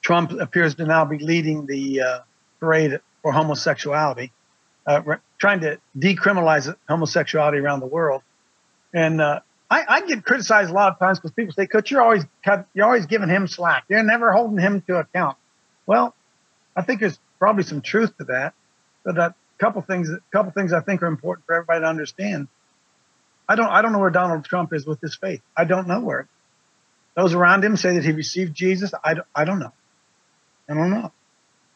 Trump appears to now be leading the parade for homosexuality, trying to decriminalize homosexuality around the world. And I get criticized a lot of times because people say, "Coach, you're always giving him slack. You're never holding him to account." Well, I think there's probably some truth to that. But a couple things I think are important for everybody to understand. I don't know where Donald Trump is with his faith. I don't know where. Those around him say that he received Jesus. I don't know. I don't know.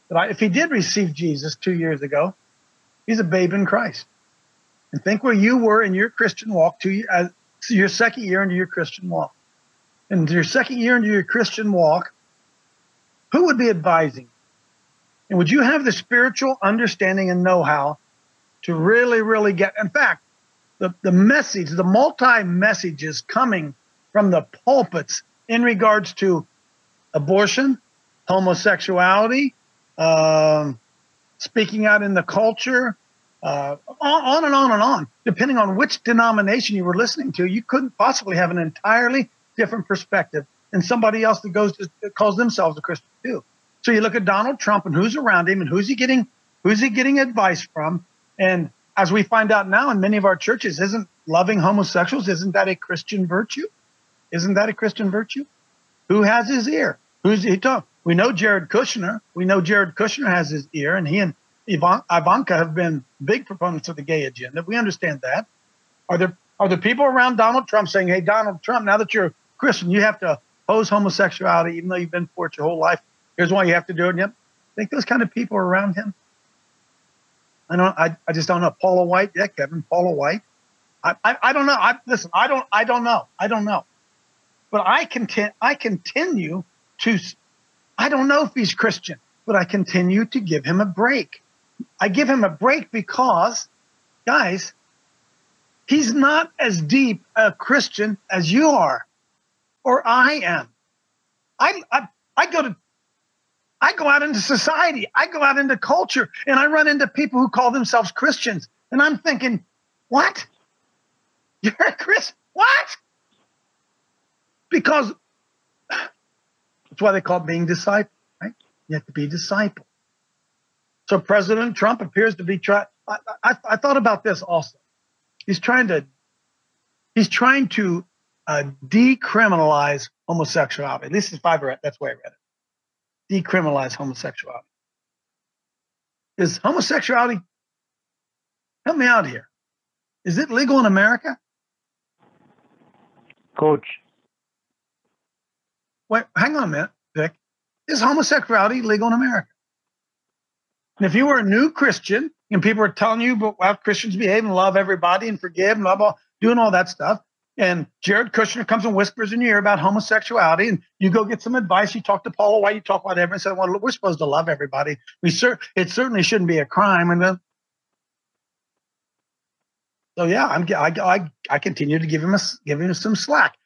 But if he did receive Jesus 2 years ago, he's a babe in Christ. And think where you were in your Christian walk your second year into your Christian walk. And your second year into your Christian walk, who would be advising you? And would you have the spiritual understanding and know-how to really, really get, in fact, the message, the multi-messages coming from the pulpits in regards to abortion, homosexuality, speaking out in the culture, on and on and on. Depending on which denomination you were listening to, you couldn't possibly have an entirely different perspective than somebody else that calls themselves a Christian too. So you look at Donald Trump and who's around him and who's he getting advice from. And as we find out now in many of our churches, isn't loving homosexuals, isn't that a Christian virtue? Isn't that a Christian virtue? Who has his ear? Who's he talking? We know Jared Kushner. We know Jared Kushner has his ear, and he and Ivanka have been big proponents of the gay agenda. We understand that. Are there people around Donald Trump saying, "Hey, Donald Trump, now that you're a Christian, you have to oppose homosexuality, even though you've been for it your whole life. Here's why you have to do it." And yep, I think those kind of people are around him. I just don't know. Paula White, yeah, Kevin, Paula White. I don't know. Listen, I don't know. But I continue to. I don't know if he's Christian, but I continue to give him a break. I give him a break because, guys, he's not as deep a Christian as you are, or I am. I go out into society, I go out into culture, and I run into people who call themselves Christians, and I'm thinking, what? You're a Christian? What? Because that's why they call it being disciple, right? You have to be disciple. So President Trump appears to be trying. I thought about this also. He's trying to decriminalize homosexuality. At least that's the way I read it. Decriminalize homosexuality. Is homosexuality? Help me out here. Is it legal in America? Coach. Wait, hang on a minute, Vic. Is homosexuality legal in America? And if you were a new Christian and people are telling you about how Christians behave and love everybody and forgive and blah, blah, doing all that stuff, and Jared Kushner comes and whispers in your ear about homosexuality, and you go get some advice, you talk to Paula White, you talk about everyone, and say, well, we're supposed to love everybody. It certainly shouldn't be a crime. And so, yeah, I continue to give him some slack.